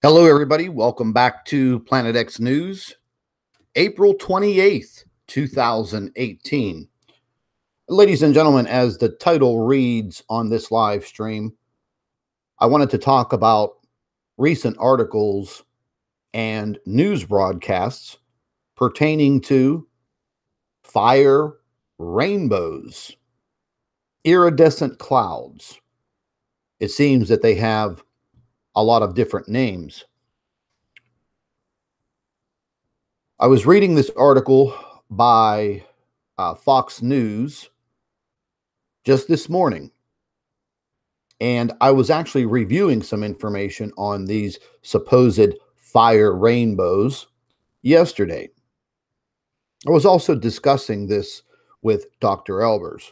Hello, everybody. Welcome back to Planet X News, April 28th, 2018. Ladies and gentlemen, as the title reads on this live stream, I wanted to talk about recent articles and news broadcasts pertaining to fire rainbows, iridescent clouds. It seems that they have a lot of different names. I was reading this article by Fox News just this morning, and I was actually reviewing some information on these supposed fire rainbows yesterday. I was also discussing this with Dr. Albers,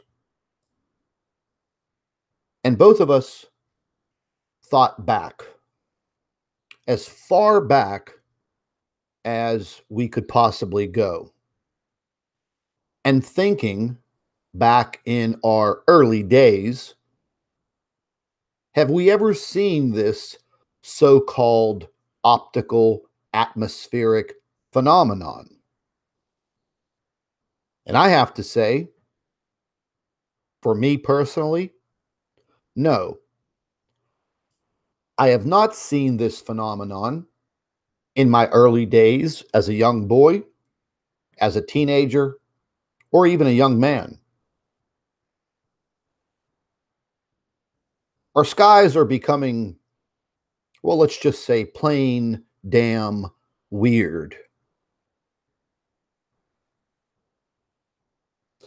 and both of us thought back as far back as we could possibly go, and thinking back in our early days, have we ever seen this so-called optical atmospheric phenomenon? And I have to say, for me personally, no. I have not seen this phenomenon in my early days as a young boy, as a teenager, or even a young man. Our skies are becoming, well, let's just say plain damn weird.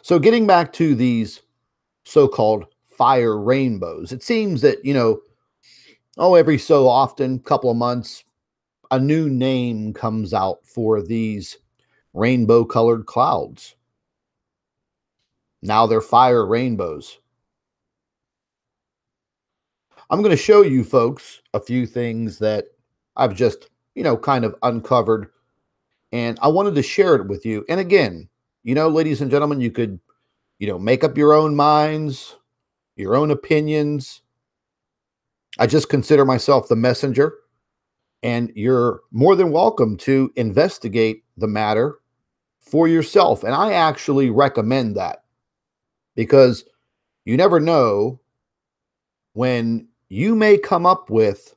So getting back to these so-called fire rainbows, it seems that, every so often, couple of months, a new name comes out for these rainbow-colored clouds. Now they're fire rainbows. I'm going to show you folks a few things that I've just, kind of uncovered, and I wanted to share it with you. And again, ladies and gentlemen, you could, make up your own minds, your own opinions. I just consider myself the messenger, and you're more than welcome to investigate the matter for yourself. And I actually recommend that, because you never know when you may come up with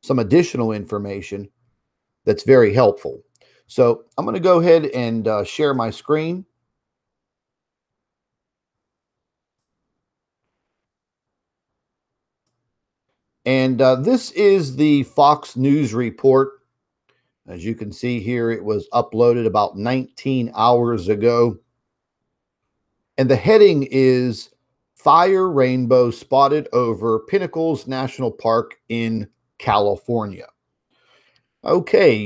some additional information that's very helpful. So I'm going to go ahead and share my screen. And this is the Fox News report. As you can see here, it was uploaded about 19 hours ago. And the heading is Fire Rainbow Spotted Over Pinnacles National Park in California. Okay,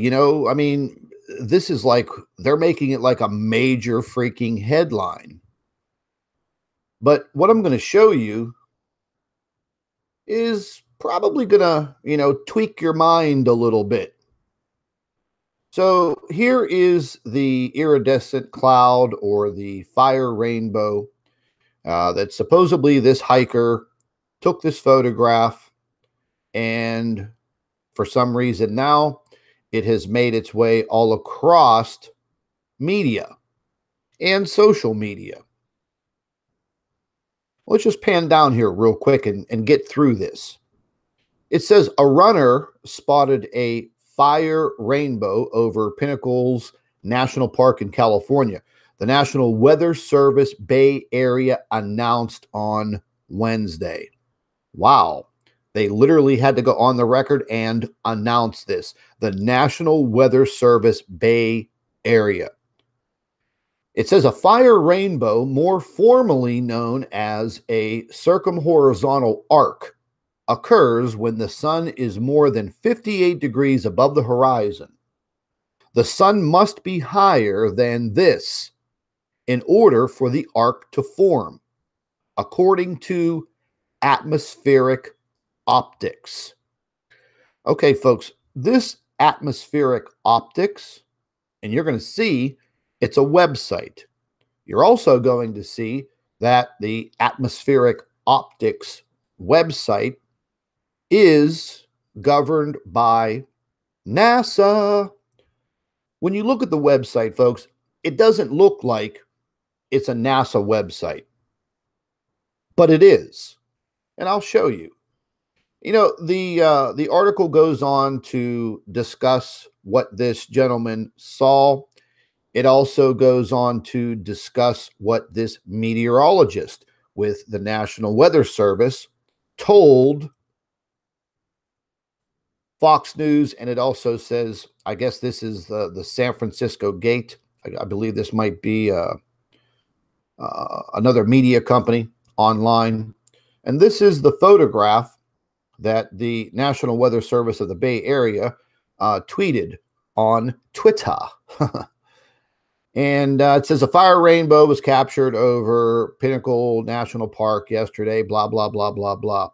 this is like, they're making it like a major freaking headline. But what I'm going to show you is probably going to, tweak your mind a little bit. So here is the iridescent cloud, or the fire rainbow, that supposedly this hiker took this photograph, and for some reason now it has made its way all across media and social media. Let's just pan down here real quick and get through this. It says a runner spotted a fire rainbow over Pinnacles National Park in California. The National Weather Service Bay Area announced on Wednesday. Wow. They literally had to go on the record and announce this. The National Weather Service Bay Area. It says a fire rainbow, more formally known as a circumhorizontal arc, occurs when the sun is more than 58 degrees above the horizon. The sun must be higher than this in order for the arc to form, according to atmospheric optics. Okay, folks, this atmospheric optics, and you're going to see it's a website. You're also going to see that the atmospheric optics website is governed by NASA. When you look at the website, folks, it doesn't look like it's a NASA website, but it is. And I'll show you. You know, the article goes on to discuss what this gentleman saw. It also goes on to discuss what this meteorologist with the National Weather Service told Fox News, and it also says, I guess this is the San Francisco Gate. I believe this might be another media company online. And this is the photograph that the National Weather Service of the Bay Area tweeted on Twitter. And it says a fire rainbow was captured over Pinnacle National Park yesterday, blah, blah, blah, blah, blah.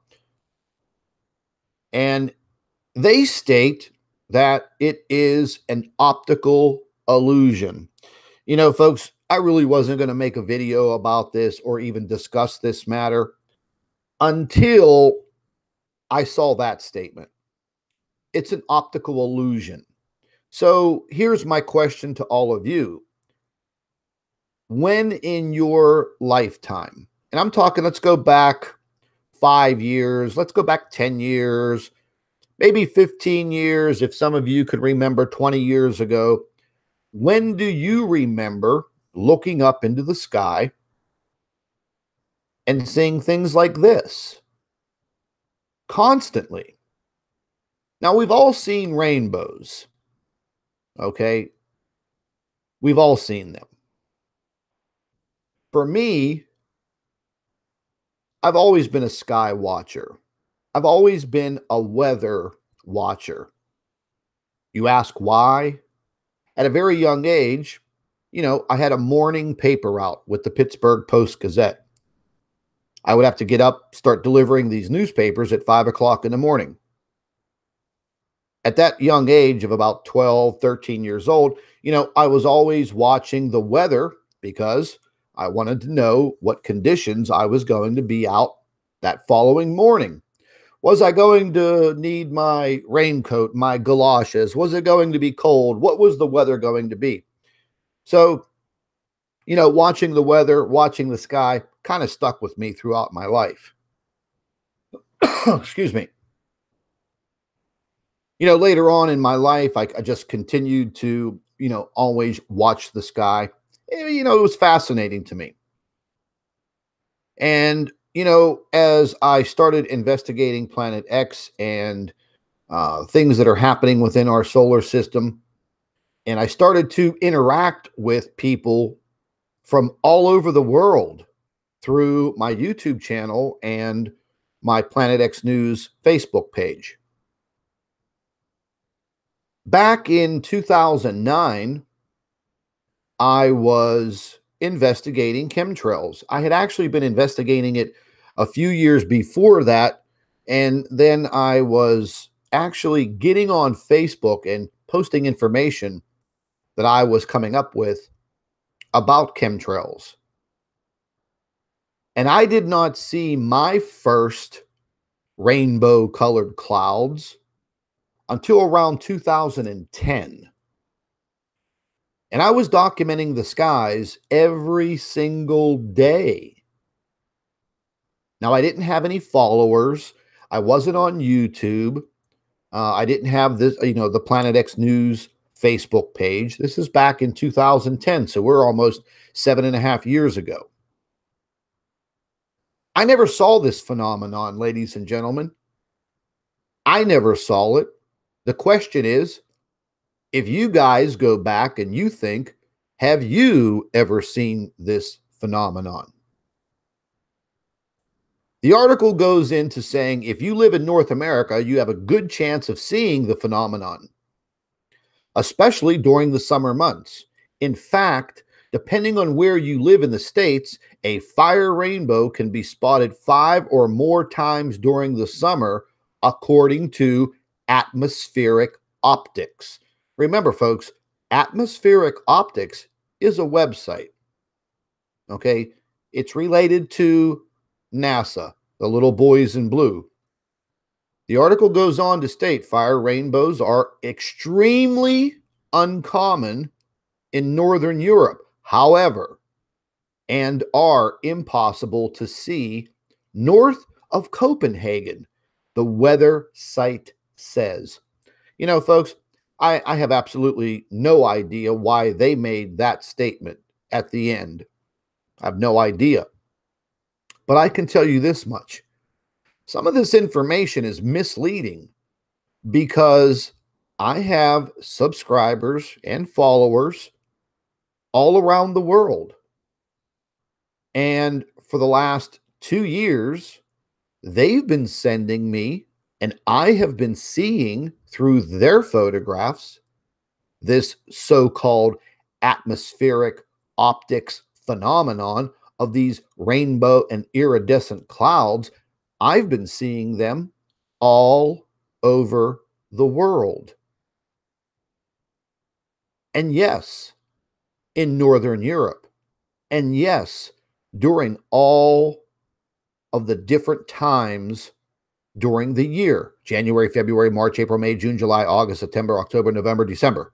And they state that it is an optical illusion. You know, folks, I really wasn't going to make a video about this or even discuss this matter until I saw that statement. It's an optical illusion. So here's my question to all of you. When in your lifetime, and I'm talking, let's go back 5 years, let's go back 10 years, maybe 15 years, if some of you could remember 20 years ago, when do you remember looking up into the sky and seeing things like this constantly? Now, we've all seen rainbows, okay? We've all seen them. For me, I've always been a sky watcher. I've always been a weather watcher. You ask why? At a very young age, you know, I had a morning paper route with the Pittsburgh Post-Gazette. I would have to get up, start delivering these newspapers at 5 o'clock in the morning. At that young age of about 12, 13 years old, you know, I was always watching the weather because I wanted to know what conditions I was going to be out that following morning. Was I going to need my raincoat, my galoshes? Was it going to be cold? What was the weather going to be? So, you know, watching the weather, watching the sky kind of stuck with me throughout my life. Excuse me. You know, later on in my life, I just continued to, you know, always watch the sky. You know, it was fascinating to me. And, you know, as I started investigating Planet X and things that are happening within our solar system, and I started to interact with people from all over the world through my YouTube channel and my Planet X News Facebook page. Back in 2009, I was investigating chemtrails. I had actually been investigating it a few years before that, and then I was actually getting on Facebook and posting information that I was coming up with about chemtrails. And I did not see my first rainbow colored clouds until around 2010. And I was documenting the skies every single day. Now, I didn't have any followers. I wasn't on YouTube. I didn't have this, you know, the Planet X News Facebook page. This is back in 2010. So we're almost 7.5 years ago. I never saw this phenomenon, ladies and gentlemen. I never saw it. The question is, if you guys go back and you think, have you ever seen this phenomenon? The article goes into saying, if you live in North America, you have a good chance of seeing the phenomenon, especially during the summer months. In fact, depending on where you live in the States, a fire rainbow can be spotted 5 or more times during the summer, according to atmospheric optics. Remember, folks, atmospheric optics is a website. Okay, it's related to NASA, the little boys in blue. The article goes on to state fire rainbows are extremely uncommon in Northern Europe, however, and are impossible to see north of Copenhagen, the weather site says. You know, folks, I have absolutely no idea why they made that statement at the end. I have no idea. But I can tell you this much. Some of this information is misleading because I have subscribers and followers all around the world. And for the last 2 years, they've been sending me, and I have been seeing through their photographs, this so-called atmospheric optics phenomenon of these rainbow and iridescent clouds. I've been seeing them all over the world. And yes, in Northern Europe. And yes, during all of the different times during the year: January, February, March, April, May, June, July, August, September, October, November, December.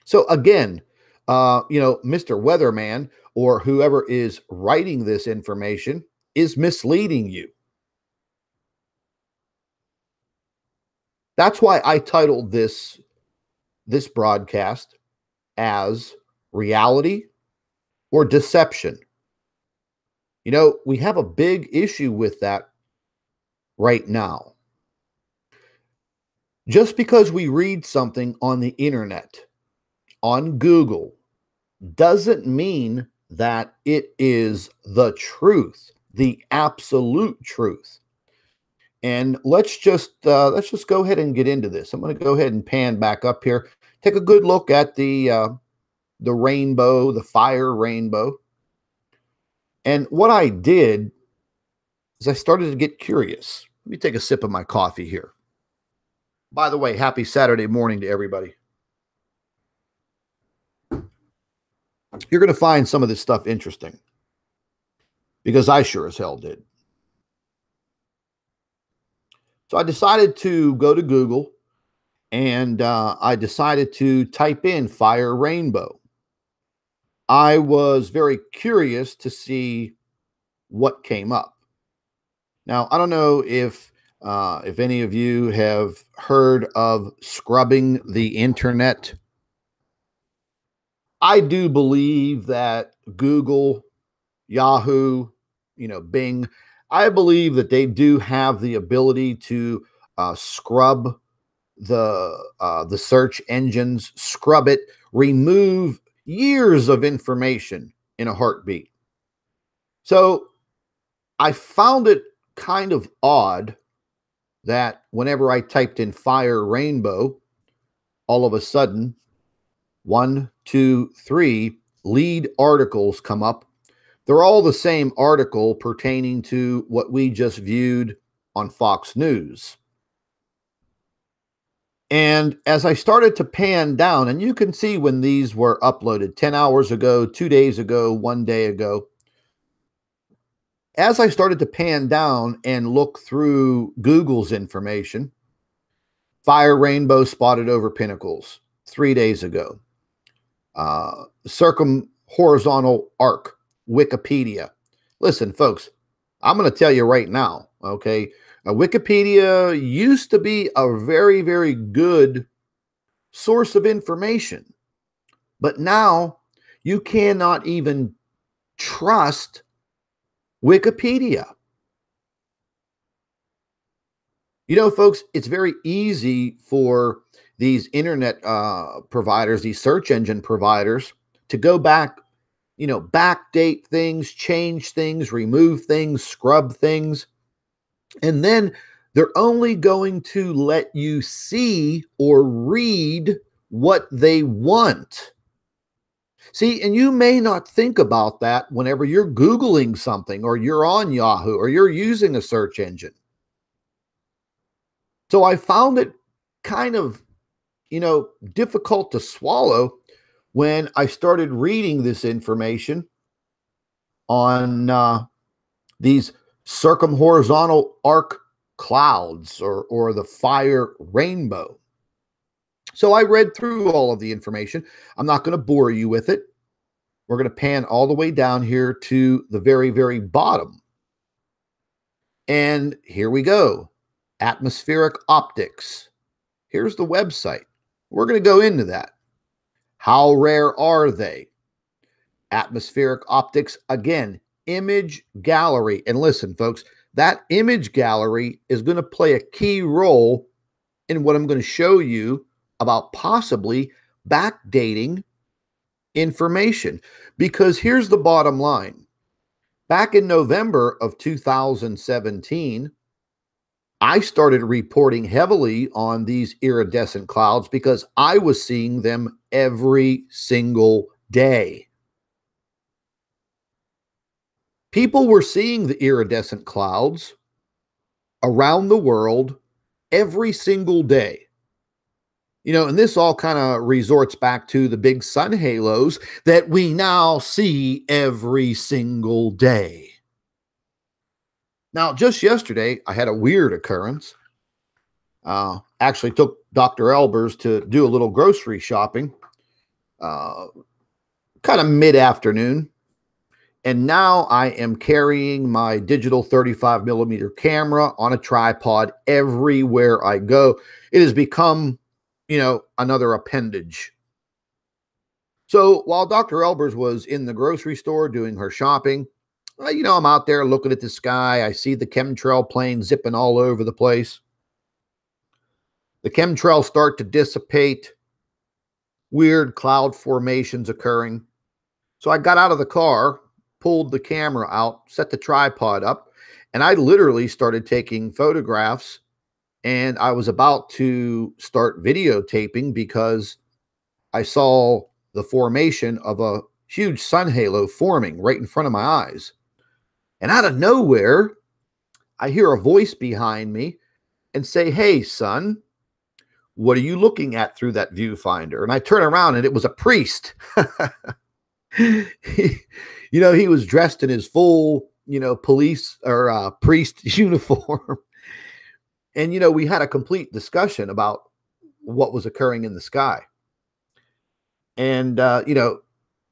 So again, Mr. Weatherman or whoever is writing this information is misleading you. That's why I titled this broadcast as Reality or Deception. You know, we have a big issue with that right now. Just because we read something on the internet, on Google, doesn't mean that it is the truth, the absolute truth. And let's just go ahead and get into this. I'm going to go ahead and pan back up here. Take a good look at the rainbow, the fire rainbow. And what I did is I started to get curious. Let me take a sip of my coffee here. By the way, happy Saturday morning to everybody. You're going to find some of this stuff interesting because I sure as hell did. So I decided to go to Google and I decided to type in fire rainbow. I was very curious to see what came up. Now, I don't know if any of you have heard of scrubbing the internet. I do believe that Google, Yahoo, Bing, I believe that they do have the ability to scrub the search engines, scrub it, remove years of information in a heartbeat. So I found it kind of odd that whenever I typed in fire rainbow, all of a sudden, 1, 2, 3 lead articles come up. They're all the same article pertaining to what we just viewed on Fox News. And as I started to pan down, and you can see when these were uploaded 10 hours ago, 2 days ago, 1 day ago. As I started to pan down and look through Google's information, fire rainbow spotted over pinnacles 3 days ago. Circumhorizontal arc, Wikipedia. Listen, folks, I'm going to tell you right now, okay? Wikipedia used to be a very, very good source of information, but now you cannot even trust Wikipedia. You know, folks, it's very easy for these internet providers, these search engine providers, to go back, backdate things, change things, remove things, scrub things. And then they're only going to let you see or read what they want. See, and you may not think about that whenever you're Googling something or you're on Yahoo or you're using a search engine. So I found it kind of, difficult to swallow when I started reading this information on these circumhorizontal arc clouds or the fire rainbow. So I read through all of the information. I'm not going to bore you with it. We're going to pan all the way down here to the very, very bottom. And here we go. Atmospheric optics. Here's the website. We're going to go into that. How rare are they? Atmospheric optics, again, image gallery. And listen, folks, that image gallery is going to play a key role in what I'm going to show you about possibly backdating information. Because here's the bottom line. Back in November of 2017, I started reporting heavily on these iridescent clouds because I was seeing them every single day. People were seeing the iridescent clouds around the world every single day. You know, and this all kind of resorts back to the big sun halos that we now see every single day. Now, just yesterday, I had a weird occurrence. Actually took Dr. Albers to do a little grocery shopping, kind of mid-afternoon. And now I am carrying my digital 35 millimeter camera on a tripod everywhere I go. It has become, you know, another appendage. So while Dr. Albers was in the grocery store doing her shopping, you know, I'm out there looking at the sky. I see the chemtrail plane zipping all over the place. The chemtrails start to dissipate. Weird cloud formations occurring. So I got out of the car, pulled the camera out, set the tripod up, and I literally started taking photographs, and I was about to start videotaping because I saw the formation of a huge sun halo forming right in front of my eyes. And out of nowhere, I hear a voice behind me and say, "Hey, son, what are you looking at through that viewfinder?" And I turn around and it was a priest. You know, he was dressed in his full, you know, police or priest uniform. And, you know, we had a complete discussion about what was occurring in the sky. And, you know,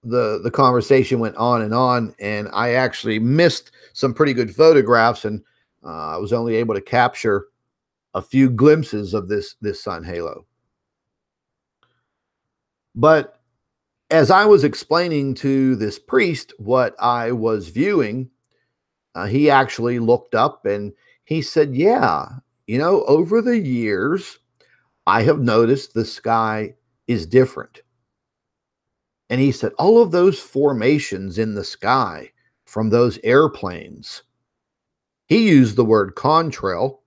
the conversation went on, and I actually missed some pretty good photographs, and I was only able to capture a few glimpses of this sun halo. But as I was explaining to this priest what I was viewing, he actually looked up and he said, "Yeah, you know, over the years, I have noticed the sky is different." And he said, all of those formations in the sky from those airplanes, he used the word contrail,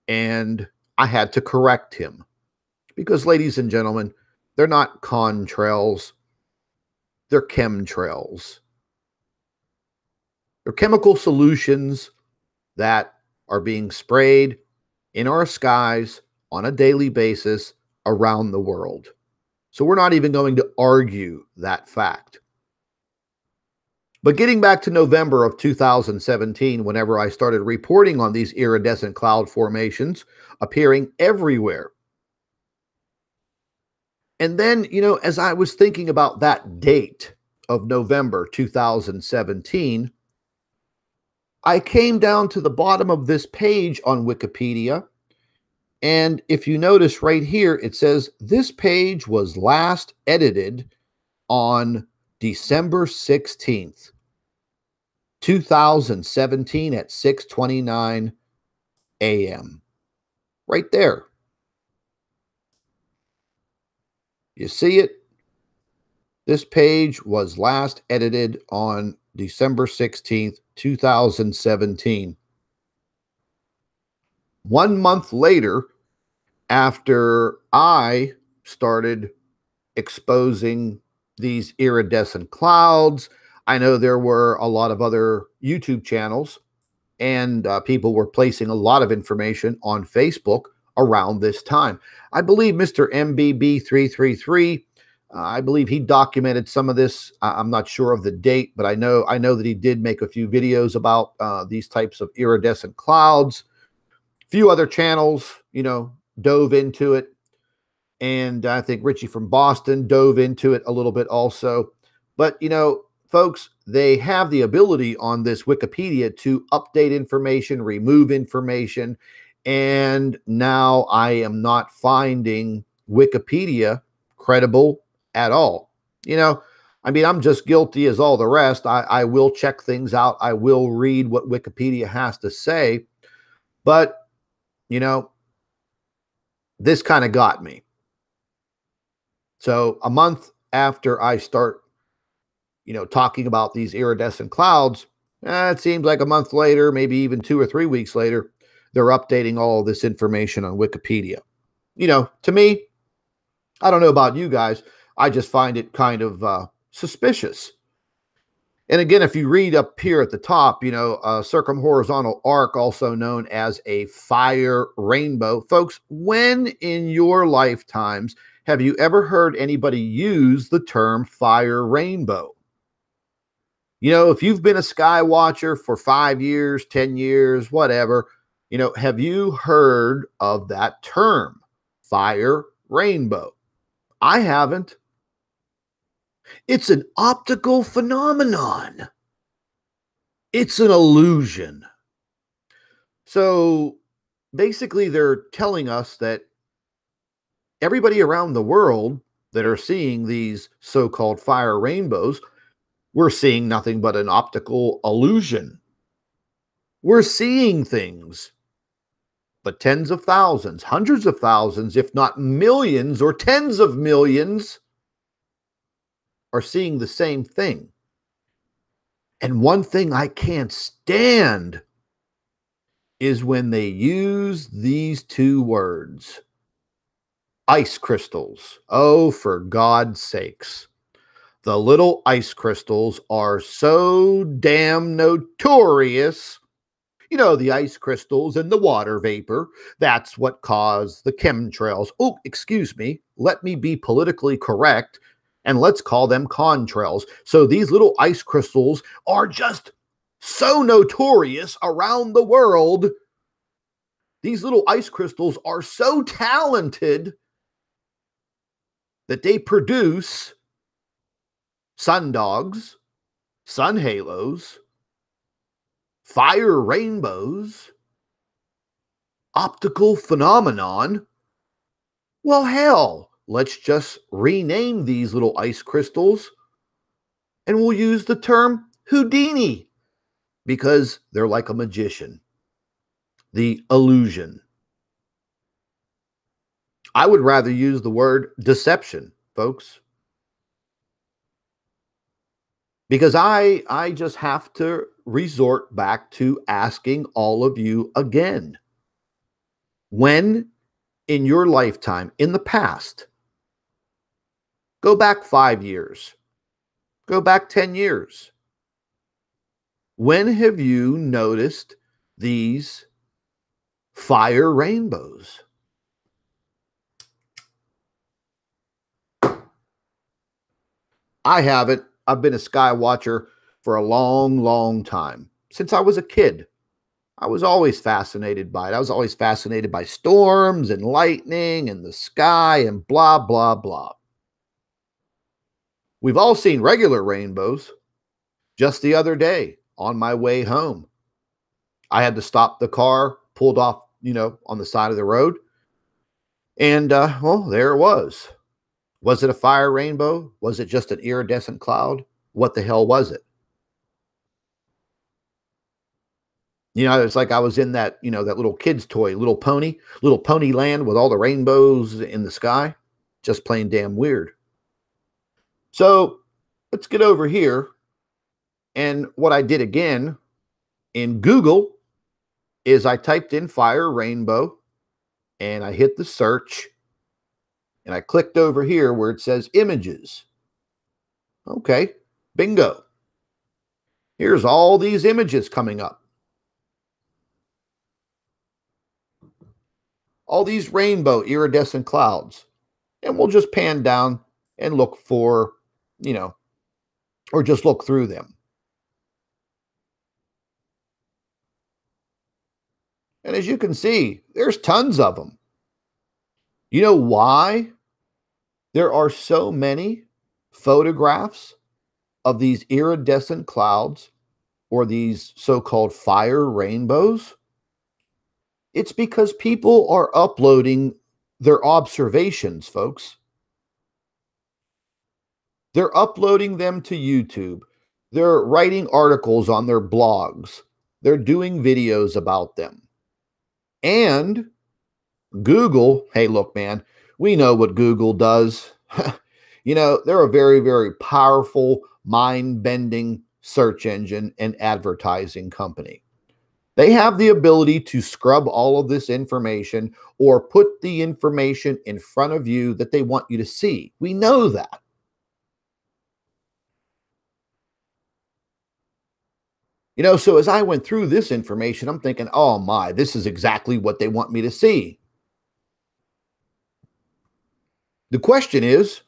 and I had to correct him. Because, ladies and gentlemen, they're not contrails, they're chemtrails. They're chemical solutions that are being sprayed in our skies on a daily basis around the world. So we're not even going to argue that fact. But getting back to November of 2017, whenever I started reporting on these iridescent cloud formations appearing everywhere. And then, you know, as I was thinking about that date of November 2017, I came down to the bottom of this page on Wikipedia. And if you notice right here, it says this page was last edited on December 16th, 2017 at 6:29 a.m. Right there. You see it? This page was last edited on December 16th, 2017. 1 month later, after I started exposing these iridescent clouds, I know there were a lot of other YouTube channels, and people were placing a lot of information on Facebook around this time. I believe Mr. MBB333, I believe he documented some of this. I'm not sure of the date, but I know that he did make a few videos about these types of iridescent clouds. few other channels, dove into it. And I think Richie from Boston dove into it a little bit also. But, folks, they have the ability on this Wikipedia to update information, remove information. And now I am not finding Wikipedia credible at all. I'm just guilty as all the rest. I will check things out. I will read what Wikipedia has to say. But, this kind of got me. So a month after I start, talking about these iridescent clouds, it seems like a month later, maybe even 2 or 3 weeks later, they're updating all of this information on Wikipedia. To me, I don't know about you guys, I just find it kind of suspicious. And again, if you read up here at the top, a circumhorizontal arc, also known as a fire rainbow. Folks, when in your lifetimes have you ever heard anybody use the term fire rainbow? If you've been a sky watcher for 5 years, 10 years, whatever, have you heard of that term, fire rainbow? I haven't. It's an optical phenomenon. It's an illusion. So basically, they're telling us that everybody around the world that are seeing these so-called fire rainbows, we're seeing nothing but an optical illusion. We're seeing things, but tens of thousands, hundreds of thousands, if not millions or tens of millions are seeing the same thing. And one thing I can't stand is when they use these two words, ice crystals. Oh, for God's sakes. The little ice crystals are so damn notorious. The ice crystals and the water vapor, that's what caused the chemtrails. Oh, excuse me. Let me be politically correct, and let's call them contrails. So these little ice crystals are just so notorious around the world. These little ice crystals are so talented that they produce sundogs, sun halos, fire rainbows, optical phenomenon. Well, hell, let's just rename these little ice crystals and we'll use the term Houdini because they're like a magician. The illusion. I would rather use the word deception, folks. Because I just have to resort back to asking all of you again. When in your lifetime, in the past, go back 5 years, go back 10 years, when have you noticed these fire rainbows? I haven't. I've been a sky watcher for a long, long time. Since I was a kid, I was always fascinated by it. I was always fascinated by storms and lightning and the sky and blah, blah, blah. We've all seen regular rainbows. Just the other day on my way home, I had to stop the car, pulled off, on the side of the road. And, well, there it was. Was it a fire rainbow? Was it just an iridescent cloud? What the hell was it? It's like I was in that, that little kid's toy, little pony land with all the rainbows in the sky. Just plain damn weird. So let's get over here. And what I did again in Google is I typed in fire rainbow and I hit the search and I clicked over here where it says images. Okay, bingo. Here's all these images coming up. All these rainbow iridescent clouds. And we'll just pan down and look for, or just look through them. And as you can see, there's tons of them. You know why there are so many photographs of these iridescent clouds or these so-called fire rainbows? It's because people are uploading their observations, folks. They're uploading them to YouTube. They're writing articles on their blogs. They're doing videos about them. And Google, hey, look, man, we know what Google does. You know, they're a very, very powerful, mind-bending search engine and advertising company. They have the ability to scrub all of this information or put the information in front of you that they want you to see. We know that. You know, so as I went through this information, I'm thinking, oh my, this is exactly what they want me to see. The question is,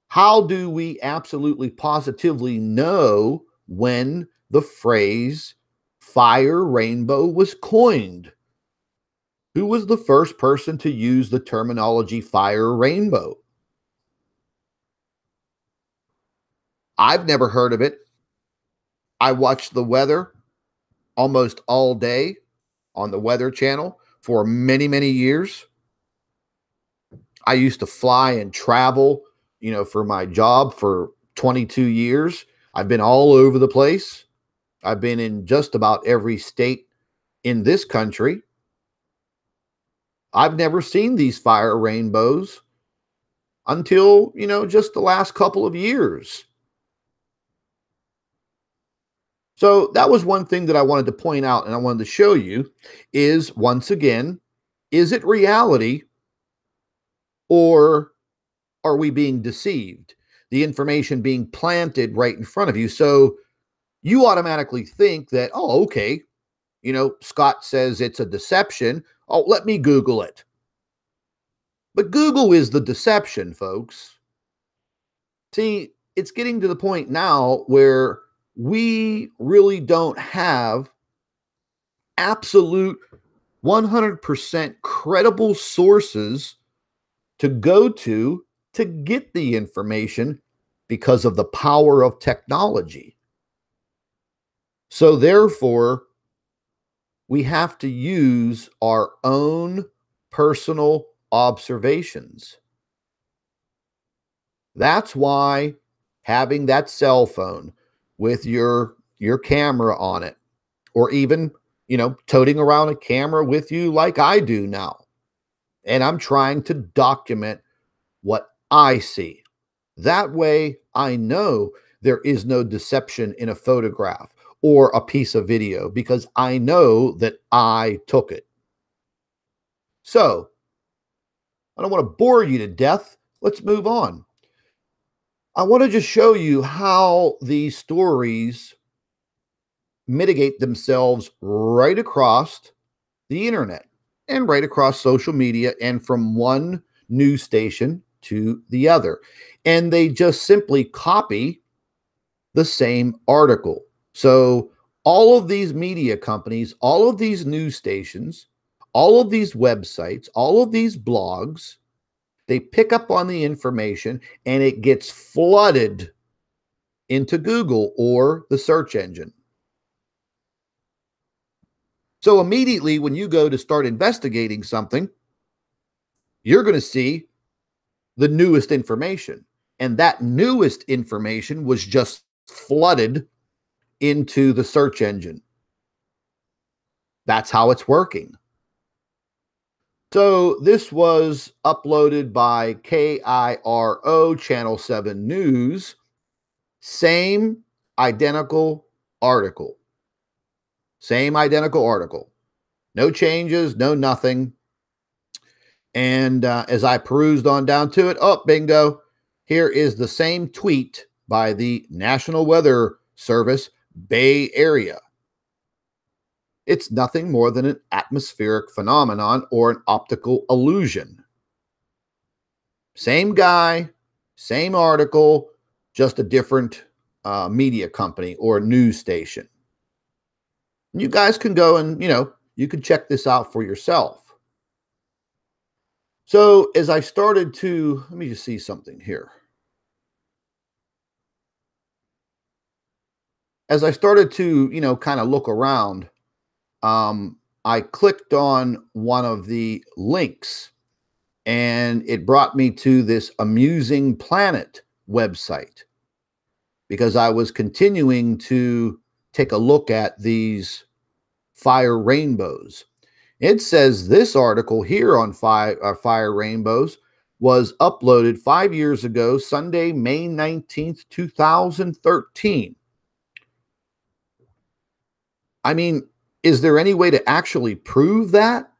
how do we absolutely positively know when the phrase fire rainbow was coined? Who was the first person to use the terminology fire rainbow? I've never heard of it. I watched the weather almost all day on the Weather Channel for many, many years. I used to fly and travel, you know, for my job for 22 years. I've been all over the place. I've been in just about every state in this country. I've never seen these fire rainbows until, you know, just the last couple of years. So that was one thing that I wanted to point out and I wanted to show you is, once again, is it reality or are we being deceived? The information being planted right in front of you. So you automatically think that, oh, okay, you know, Scott says it's a deception. Oh, let me Google it. But Google is the deception, folks. See, it's getting to the point now where we really don't have absolute 100% credible sources to go to get the information because of the power of technology. So therefore, we have to use our own personal observations. That's why having that cell phone with your camera on it, or even, you know, toting around a camera with you like I do now. And I'm trying to document what I see. That way I know there is no deception in a photograph or a piece of video because I know that I took it. So, I don't want to bore you to death. Let's move on. I want to just show you how these stories mitigate themselves right across the internet and right across social media and from one news station to the other. And they just simply copy the same article. So all of these media companies, all of these news stations, all of these websites, all of these blogs, they pick up on the information and it gets flooded into Google or the search engine. So immediately when you go to start investigating something, you're going to see the newest information. And that newest information was just flooded into the search engine. That's how it's working. So this was uploaded by KIRO Channel 7 News. Same identical article. Same identical article. No changes, no nothing. And as I perused on down to it, oh, bingo. Here is the same tweet by the National Weather Service Bay Area. It's nothing more than an atmospheric phenomenon or an optical illusion. Same guy, same article, just a different media company or news station. You guys can go and, you know, you can check this out for yourself. So as I started to, let me just see something here. As I started to, kind of look around, I clicked on one of the links and it brought me to this Amusing Planet website because I was continuing to take a look at these fire rainbows. It says this article here on fire rainbows was uploaded 5 years ago, Sunday, May 19th, 2013. I mean, is there any way to actually prove that?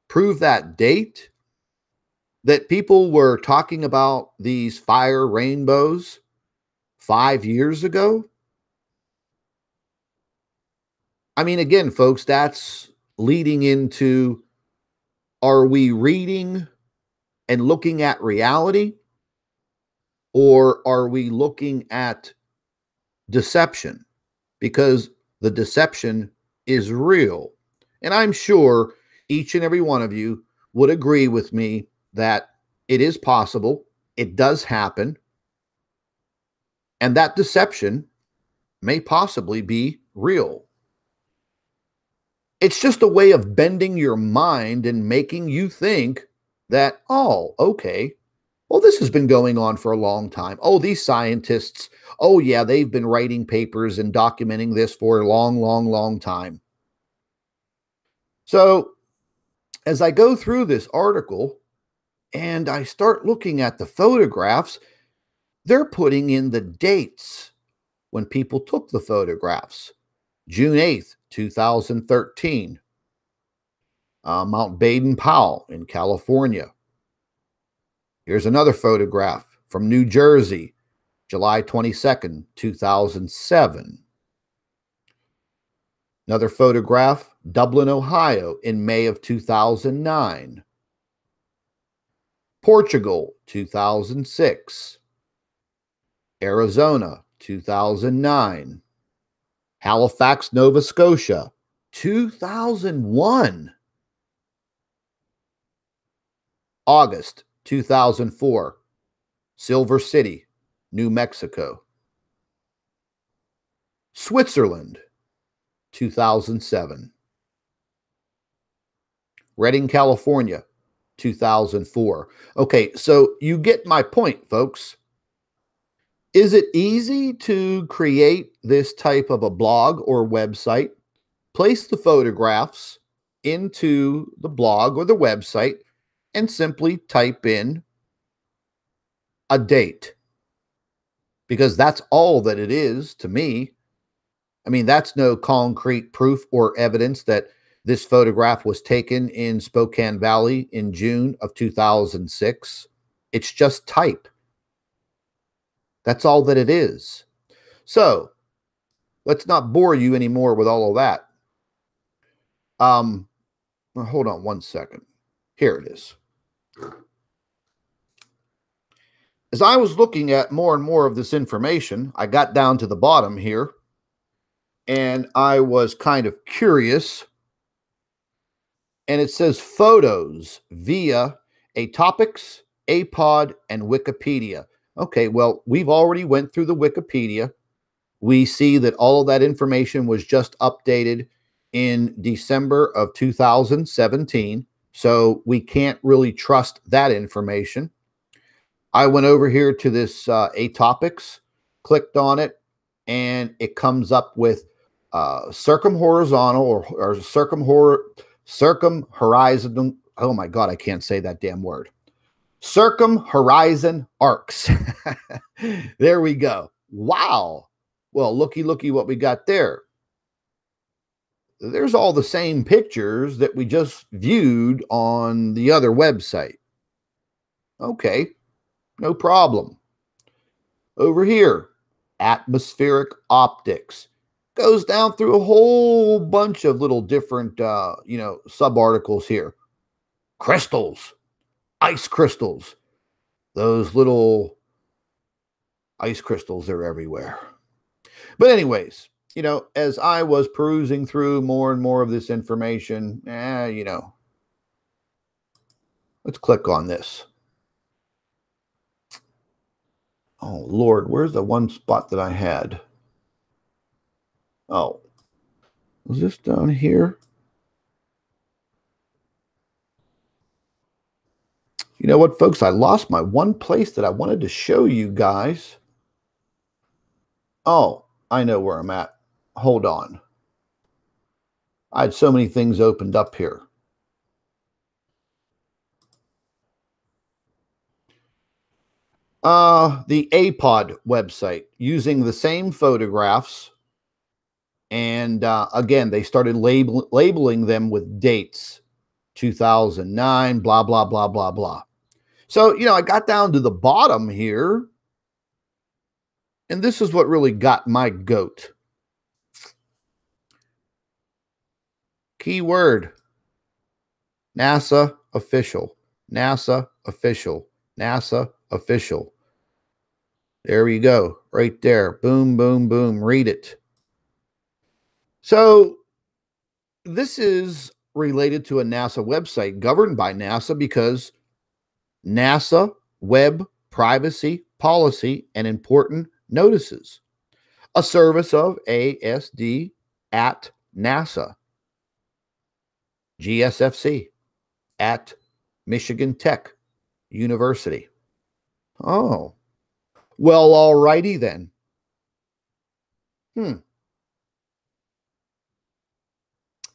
Prove that date? That people were talking about these fire rainbows 5 years ago? I mean, again, folks, that's leading into, are we reading and looking at reality, or are we looking at deception? Because the deception is real. And I'm sure each and every one of you would agree with me that it is possible, it does happen, and that deception may possibly be real. It's just a way of bending your mind and making you think that, oh, okay, well, this has been going on for a long time. Oh, these scientists, oh, yeah, they've been writing papers and documenting this for a long, long, long time. So as I go through this article and I start looking at the photographs, they're putting in the dates when people took the photographs. June 8th, 2013, Mount Baden-Powell in California. Here's another photograph from New Jersey, July 22nd, 2007. Another photograph, Dublin, Ohio, in May of 2009. Portugal, 2006. Arizona, 2009. Halifax, Nova Scotia, 2001. August 2004, Silver City, New Mexico. Switzerland, 2007. Redding, California, 2004. Okay, so you get my point, folks. Is it easy to create this type of a blog or website, place the photographs into the blog or the website, and simply type in a date? Because that's all that it is to me. I mean, that's no concrete proof or evidence that this photograph was taken in Spokane Valley in June of 2006. It's just type. That's all that it is. So let's not bore you anymore with all of that. Hold on one second. Here it is. As I was looking at more and more of this information, I got down to the bottom here, and I was kind of curious. And it says photos via Atopics, APOD, and Wikipedia. Okay, well, we've already went through the Wikipedia. We see that all of that information was just updated in December of 2017. So we can't really trust that information. I went over here to this Atopics, clicked on it, and it comes up with circumhorizontal or circumhorizon. Oh my God, I can't say that damn word. Circumhorizon arcs. There we go. Wow. Well, looky what we got there. There's all the same pictures that we just viewed on the other website. Okay, no problem. Over here, atmospheric optics. Goes down through a whole bunch of little different, sub-articles here. Crystals, ice crystals. Those little ice crystals are everywhere. But anyways, as I was perusing through more and more of this information, let's click on this. Oh, Lord, where's the one spot that I had? Oh, was this down here? You know what, folks? I lost my one place that I wanted to show you guys. Oh, I know where I'm at. Hold on. I had so many things opened up here. The APOD website, using the same photographs. And again, they started labeling them with dates, 2009, blah, blah, blah, blah, blah. So, I got down to the bottom here, and this is what really got my goat. Keyword: NASA official, NASA official, NASA official. There you go, right there. Boom, boom, boom. Read it. So this is related to a NASA website governed by NASA because NASA Web Privacy Policy and Important Notices, a service of ASD at NASA, GSFC at Michigan Tech University. Oh, well, alrighty then.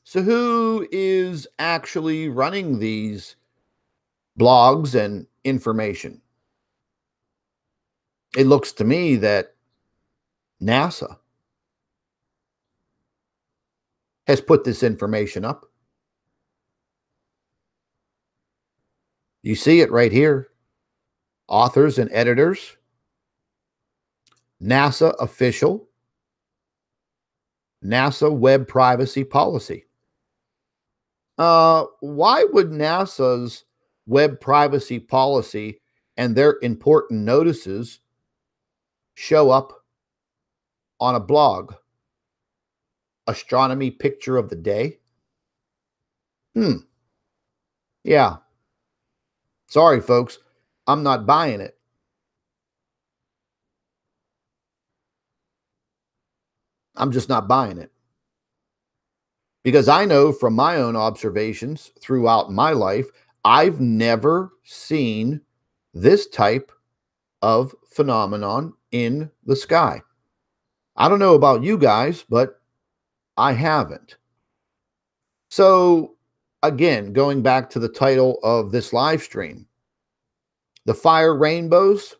So who is actually running these blogs and information? It looks to me that NASA has put this information up. You see it right here. Authors and editors, NASA official, NASA Web Privacy Policy. Why would NASA's Web Privacy Policy and their important notices show up on a blog? Astronomy picture of the day? Yeah. Sorry, folks. I'm not buying it. I'm just not buying it. Because I know from my own observations throughout my life, I've never seen this type of phenomenon in the sky. I don't know about you guys, but I haven't. So, again, going back to the title of this live stream, the fire rainbows,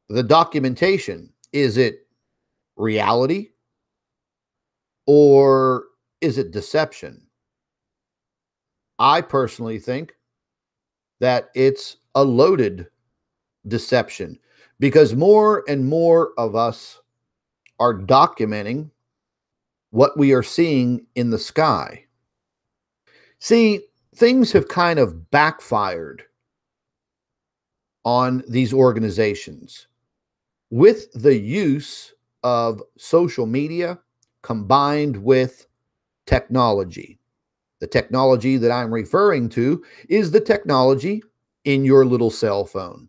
the documentation, is it reality or is it deception? I personally think that it's a loaded deception because more and more of us are documenting what we are seeing in the sky. See, things have kind of backfired on these organizations with the use of social media combined with technology. The technology that I'm referring to is the technology in your little cell phone.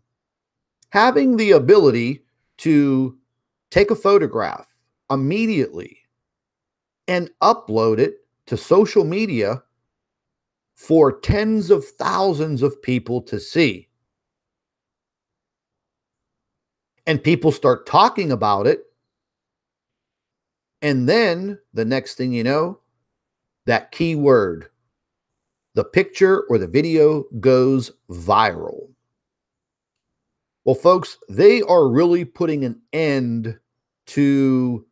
Having the ability to take a photograph immediately and upload it to social media for tens of thousands of people to see. And people start talking about it. And then the next thing you know, that keyword, the picture or the video goes viral. Well, folks, they are really putting an end to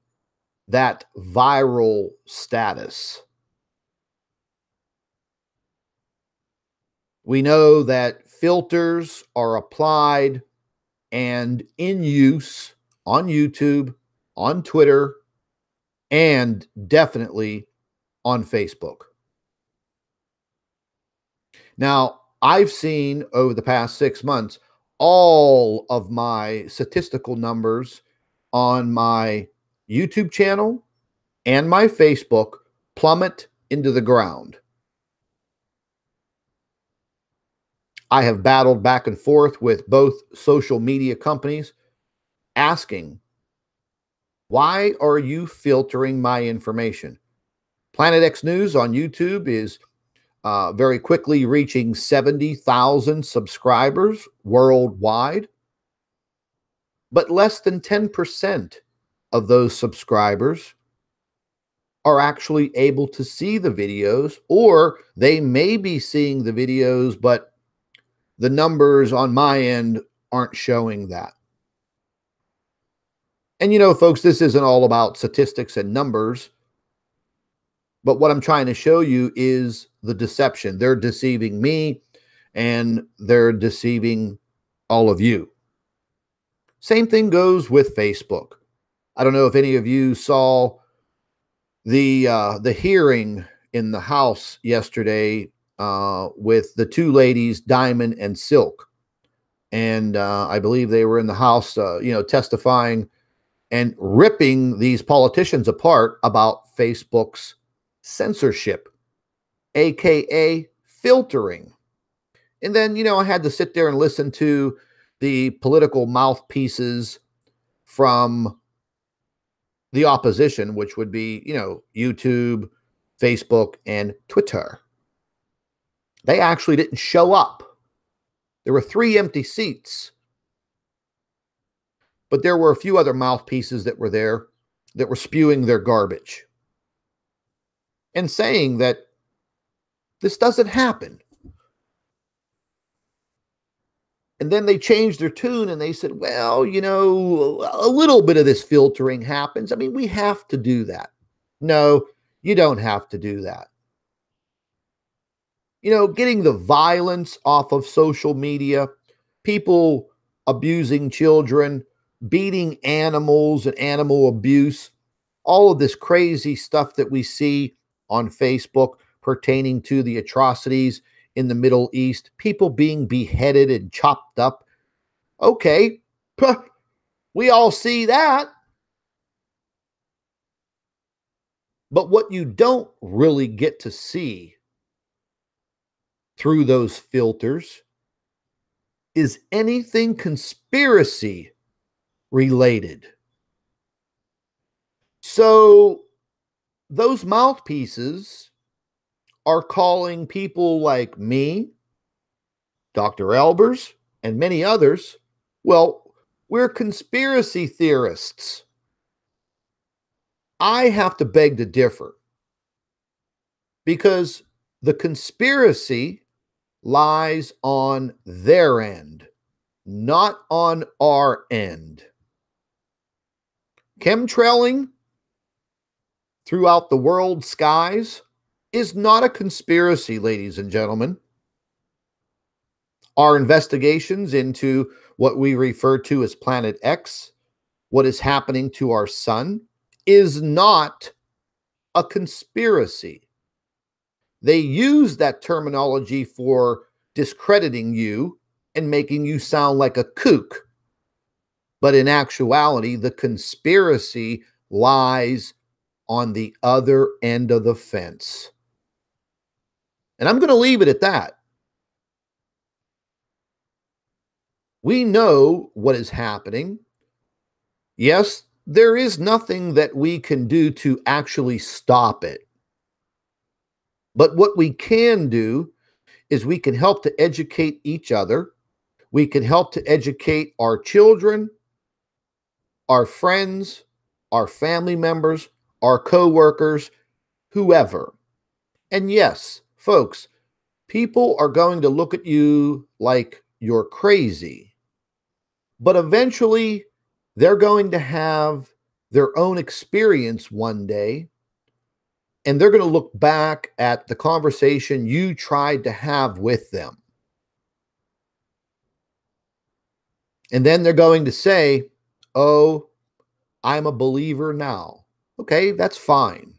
that viral status. We know that filters are applied and in use on YouTube, on Twitter, and definitely on Facebook. Now, I've seen over the past 6 months all of my statistical numbers on my YouTube channel and my Facebook plummet into the ground. I have battled back and forth with both social media companies asking, why are you filtering my information? Planet X News on YouTube is very quickly reaching 70,000 subscribers worldwide, but less than 10% of those subscribers are actually able to see the videos, or they may be seeing the videos, but the numbers on my end aren't showing that. And you know, folks, this isn't all about statistics and numbers, but what I'm trying to show you is the deception. They're deceiving me and they're deceiving all of you. Same thing goes with Facebook. I don't know if any of you saw the hearing in the House yesterday with the two ladies, Diamond and Silk. And I believe they were in the House, testifying and ripping these politicians apart about Facebook's censorship, aka filtering. And then, I had to sit there and listen to the political mouthpieces from the opposition, which would be, YouTube, Facebook, and Twitter. They actually didn't show up. There were 3 empty seats, but there were a few other mouthpieces that were there that were spewing their garbage and saying that this doesn't happen. And then they changed their tune and they said, well, a little bit of this filtering happens. I mean, we have to do that. No, you don't have to do that. Getting the violence off of social media, people abusing children, beating animals and animal abuse, all of this crazy stuff that we see on Facebook pertaining to the atrocities in the Middle East, people being beheaded and chopped up. Okay, we all see that. But what you don't really get to see through those filters is anything conspiracy related. So those mouthpieces are calling people like me, Dr. Albers, and many others, well, we're conspiracy theorists. I have to beg to differ because the conspiracy lies on their end, not on our end. Chemtrailing throughout the world skies is not a conspiracy, ladies and gentlemen. Our investigations into what we refer to as Planet X, what is happening to our sun, is not a conspiracy. They use that terminology for discrediting you and making you sound like a kook. But in actuality, the conspiracy lies on the other end of the fence. And I'm going to leave it at that. We know what is happening. Yes, there is nothing that we can do to actually stop it. But what we can do is we can help to educate each other. We can help to educate our children, our friends, our family members, our co-workers, whoever. And yes, folks, people are going to look at you like you're crazy. But eventually, they're going to have their own experience one day, and they're going to look back at the conversation you tried to have with them. And then they're going to say, oh, I'm a believer now. Okay, that's fine.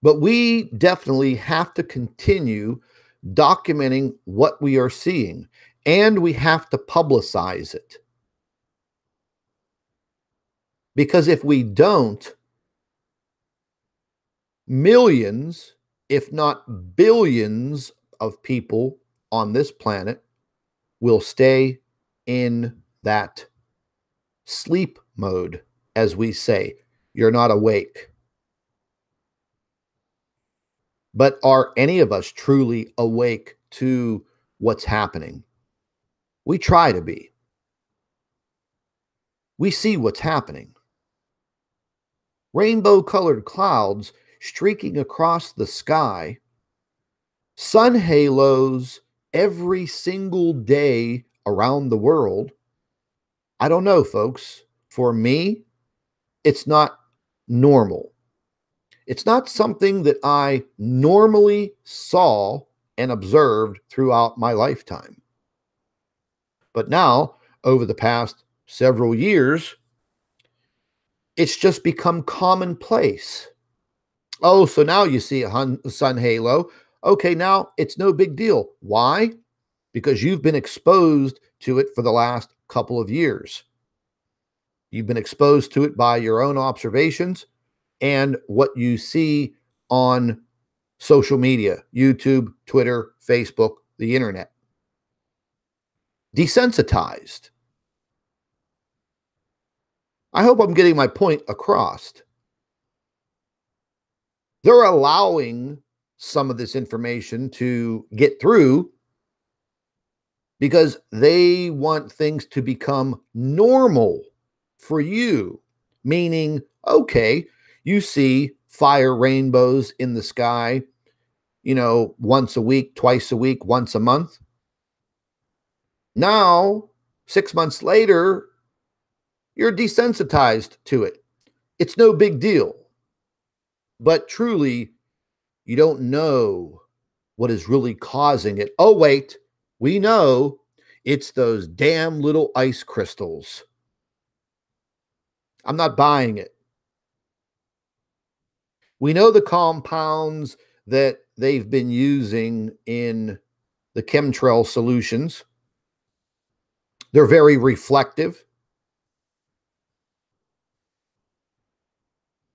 But we definitely have to continue documenting what we are seeing. And we have to publicize it. Because if we don't, millions, if not billions, of people on this planet will stay in that sleep mode, as we say. You're not awake. But are any of us truly awake to what's happening? We try to be. We see what's happening. Rainbow-colored clouds streaking across the sky, sun halos every single day around the world. I don't know, folks. For me, it's not normal. It's not something that I normally saw and observed throughout my lifetime. But now, over the past several years, it's just become commonplace. Oh, so now you see a sun halo. Okay, now it's no big deal. Why? Because you've been exposed to it for the last couple of years. You've been exposed to it by your own observations and what you see on social media, YouTube, Twitter, Facebook, the internet. Desensitized. I hope I'm getting my point across. They're allowing some of this information to get through because they want things to become normal for you. Meaning, okay, you see fire rainbows in the sky, once a week, twice a week, once a month. Now, 6 months later, you're desensitized to it. It's no big deal. But truly, you don't know what is really causing it. Oh, wait, we know it's those damn little ice crystals. I'm not buying it. We know the compounds that they've been using in the chemtrail solutions. They're very reflective.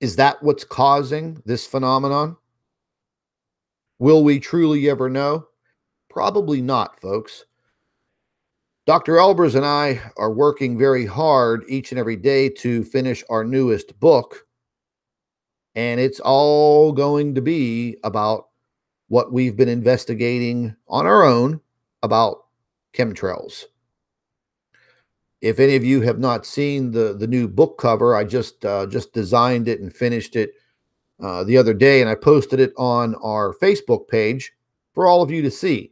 Is that what's causing this phenomenon? Will we truly ever know? Probably not, folks. Dr. Albers and I are working very hard each and every day to finish our newest book, and it's all going to be about what we've been investigating on our own about chemtrails. If any of you have not seen the new book cover, I just designed it and finished it the other day, and I posted it on our Facebook page for all of you to see.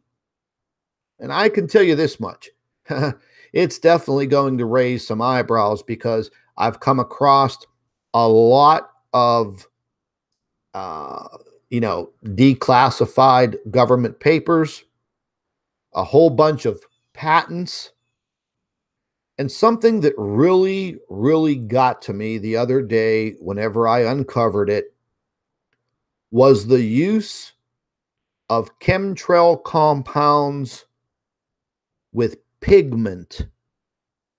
And I can tell you this much. It's definitely going to raise some eyebrows because I've come across a lot of, declassified government papers, a whole bunch of patents, and something that really, really got to me the other day whenever I uncovered it was the use of chemtrail compounds with pigment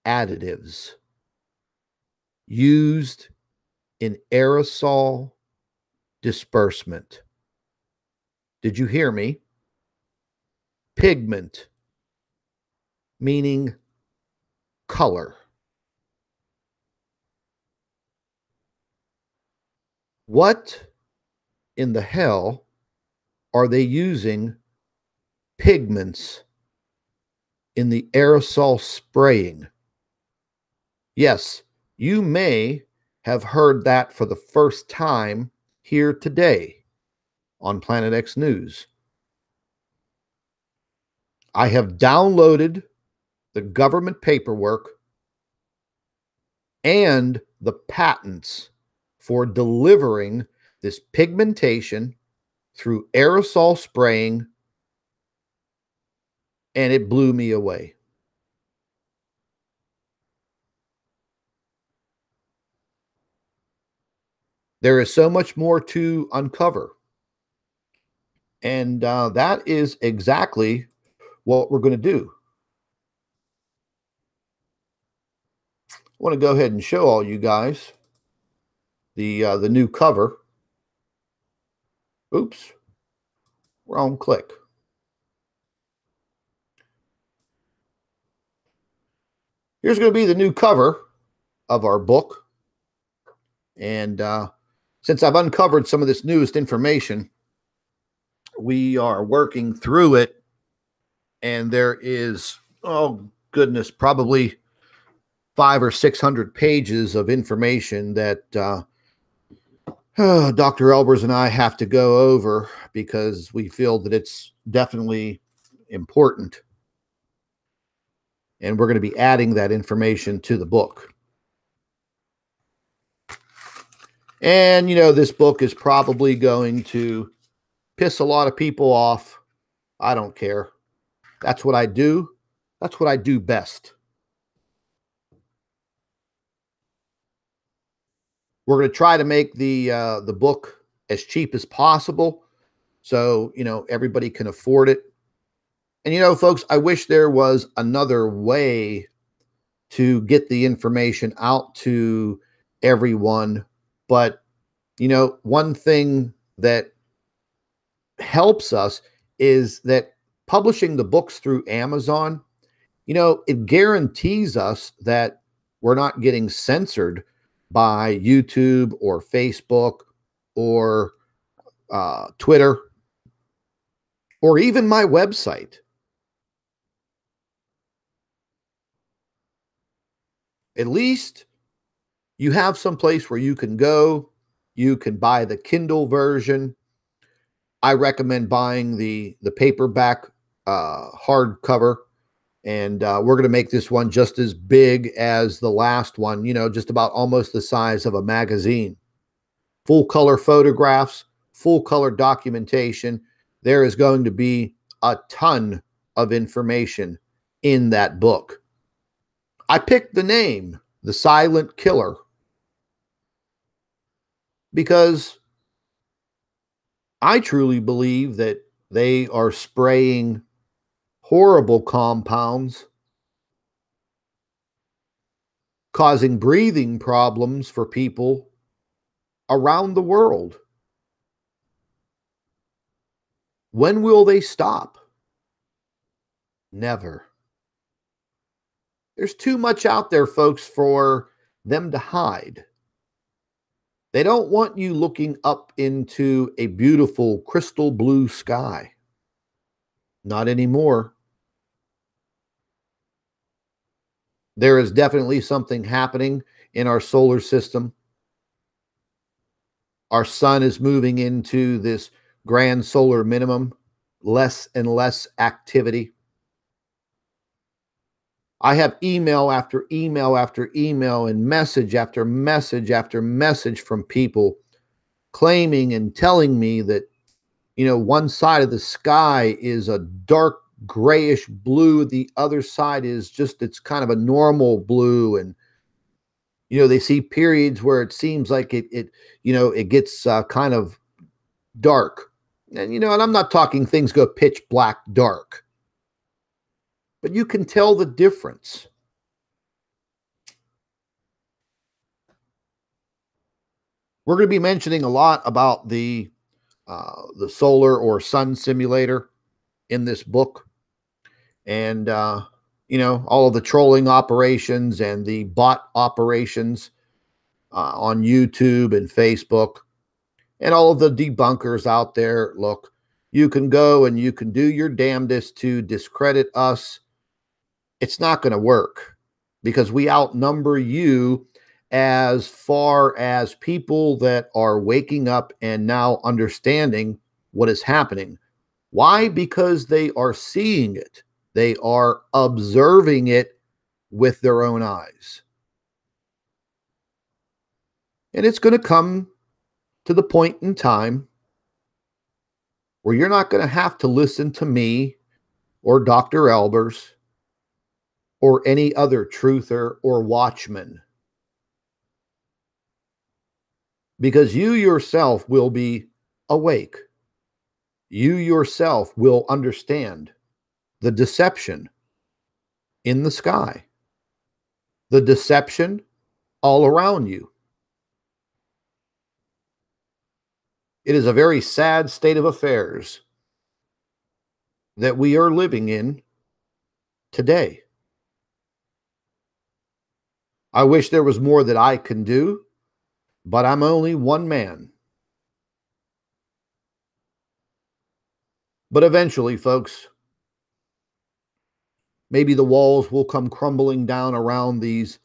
additives used in aerosol disbursement. Did you hear me? Pigment, meaning color. What in the hell are they using pigments in the aerosol spraying? Yes, you may have heard that for the first time here today on Planet X News. I have downloaded the government paperwork and the patents for delivering this pigmentation through aerosol spraying, and it blew me away. There is so much more to uncover. And that is exactly what we're going to do. want to go ahead and show all you guys the new cover. Oops, wrong click. Here's going to be the new cover of our book. And since I've uncovered some of this newest information, we are working through it. And there is, oh goodness, probably 500 or 600 pages of information that Dr. Albers and I have to go over because we feel that it's definitely important. And we're going to be adding that information to the book. And, you know, this book is probably going to piss a lot of people off. I don't care. That's what I do. That's what I do best. We're going to try to make the book as cheap as possible so, you know, everybody can afford it. And, you know, folks, I wish there was another way to get the information out to everyone. But, you know, one thing that helps us is that publishing the books through Amazon, you know, it guarantees us that we're not getting censored by YouTube or Facebook or Twitter or even my website. At least you have some place where you can go. You can buy the Kindle version. I recommend buying the paperback hardcover. And we're going to make this one just as big as the last one, you know, just about almost the size of a magazine. Full color photographs, full color documentation. There is going to be a ton of information in that book. I picked the name, The Silent Killer, because I truly believe that they are spraying horrible compounds, causing breathing problems for people around the world. When will they stop? Never. There's too much out there, folks, for them to hide. They don't want you looking up into a beautiful crystal blue sky. Not anymore. There is definitely something happening in our solar system. Our sun is moving into this grand solar minimum, less and less activity. I have email after email after email and message after message after message from people claiming and telling me that, you know, one side of the sky is a dark grayish blue. The other side is just, it's kind of a normal blue. And, you know, they see periods where it seems like it gets kind of dark. And, you know, and I'm not talking things go pitch black dark, but you can tell the difference. We're going to be mentioning a lot about the solar or sun simulator in this book. And, you know, all of the trolling operations and the bot operations on YouTube and Facebook and all of the debunkers out there. Look, you can go and you can do your damnedest to discredit us. It's not going to work because we outnumber you as far as people that are waking up and now understanding what is happening. Why? Because they are seeing it. They are observing it with their own eyes. And it's going to come to the point in time where you're not going to have to listen to me or Dr. Albers or any other truther or watchman, because you yourself will be awake. You yourself will understand the deception in the sky, the deception all around you. It is a very sad state of affairs that we are living in today. I wish there was more that I can do, but I'm only one man. But eventually, folks, maybe the walls will come crumbling down around these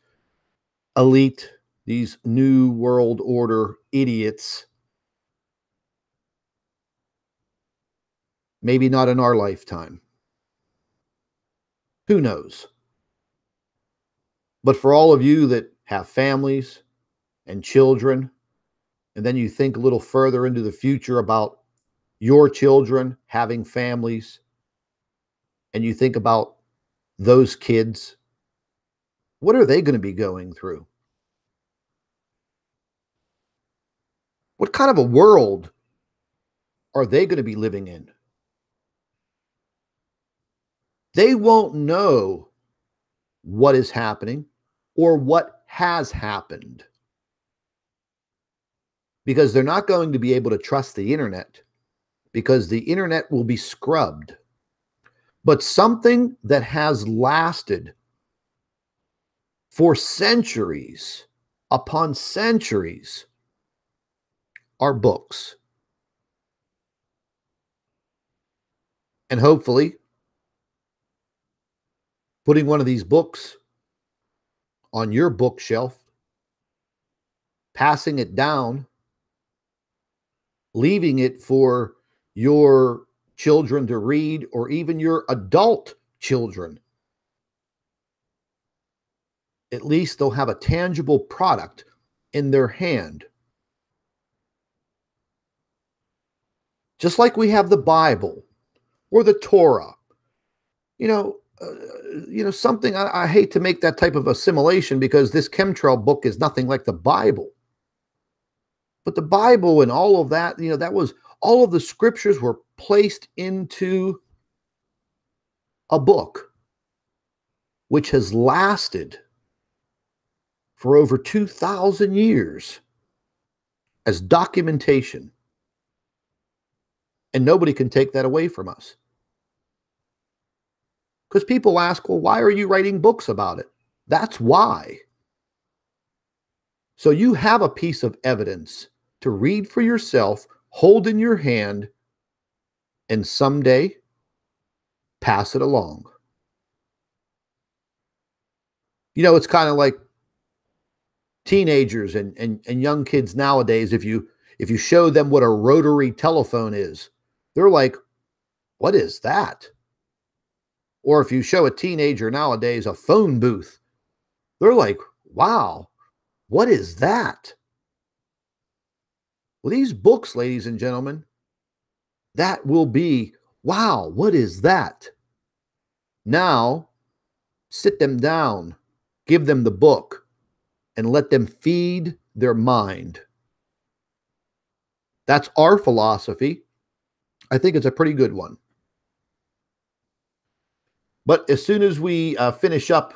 elite, these new world order idiots. Maybe not in our lifetime. Who knows? But for all of you that have families and children, and then you think a little further into the future about your children having families, and you think about those kids, what are they going to be going through? What kind of a world are they going to be living in? They won't know what is happening or what has happened because they're not going to be able to trust the internet because the internet will be scrubbed. But something that has lasted for centuries upon centuries are books. And hopefully, putting one of these books on your bookshelf, passing it down, leaving it for your children to read, or even your adult children. At least they'll have a tangible product in their hand. Just like we have the Bible or the Torah. Something I hate to make that type of assimilation because this chemtrail book is nothing like the Bible. But the Bible and all of that, that was all of the scriptures were placed into a book which has lasted for over 2,000 years as documentation. And nobody can take that away from us. Because people ask, well, why are you writing books about it? That's why. So you have a piece of evidence to read for yourself, hold in your hand, and someday pass it along. It's kind of like teenagers and young kids nowadays. If you show them what a rotary telephone is, they're like, what is that? Or if you show a teenager nowadays a phone booth, they're like, wow, what is that? Well, these books, ladies and gentlemen, that will be, wow, what is that? Now, sit them down, give them the book, and let them feed their mind. That's our philosophy. I think it's a pretty good one. But as soon as we finish up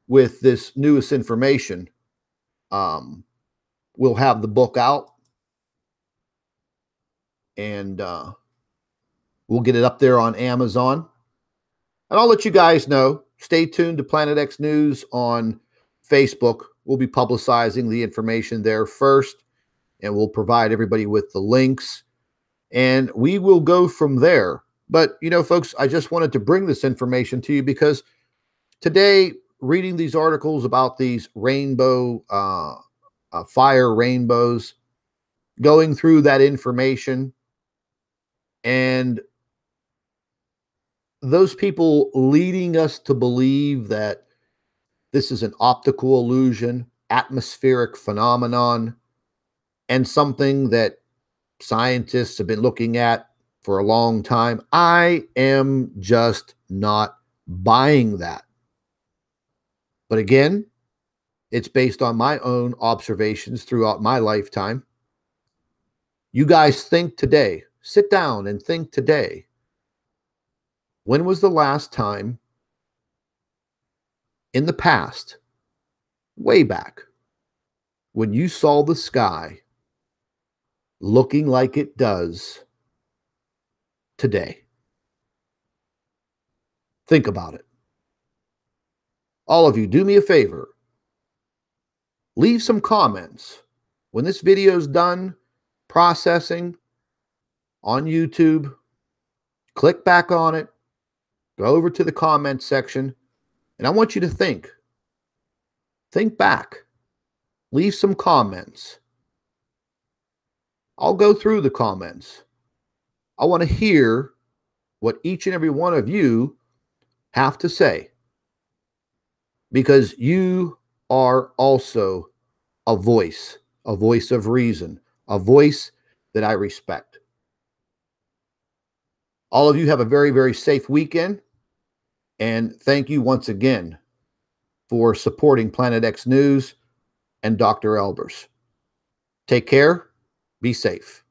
with this newest information, we'll have the book out and we'll get it up there on Amazon. And I'll let you guys know. Stay tuned to Planet X News on Facebook. We'll be publicizing the information there first, and we'll provide everybody with the links. And we will go from there. But, folks, I just wanted to bring this information to you because today, reading these articles about these rainbow, fire rainbows, going through that information, and those people leading us to believe that this is an optical illusion, atmospheric phenomenon, and something that scientists have been looking at for a long time. I am just not buying that. But again, it's based on my own observations throughout my lifetime. You guys think today, sit down and think today. When was the last time in the past, way back, when you saw the sky looking like it does today? Think about it. All of you, do me a favor. Leave some comments. When this video is done processing on YouTube, click back on it, go over to the comments section, and I want you to think. Think back. Leave some comments. I'll go through the comments. I want to hear what each and every one of you have to say, because you are also a voice of reason, a voice that I respect. All of you have a very, very safe weekend, and thank you once again for supporting Planet X News and Dr. Albers. Take care. Be safe.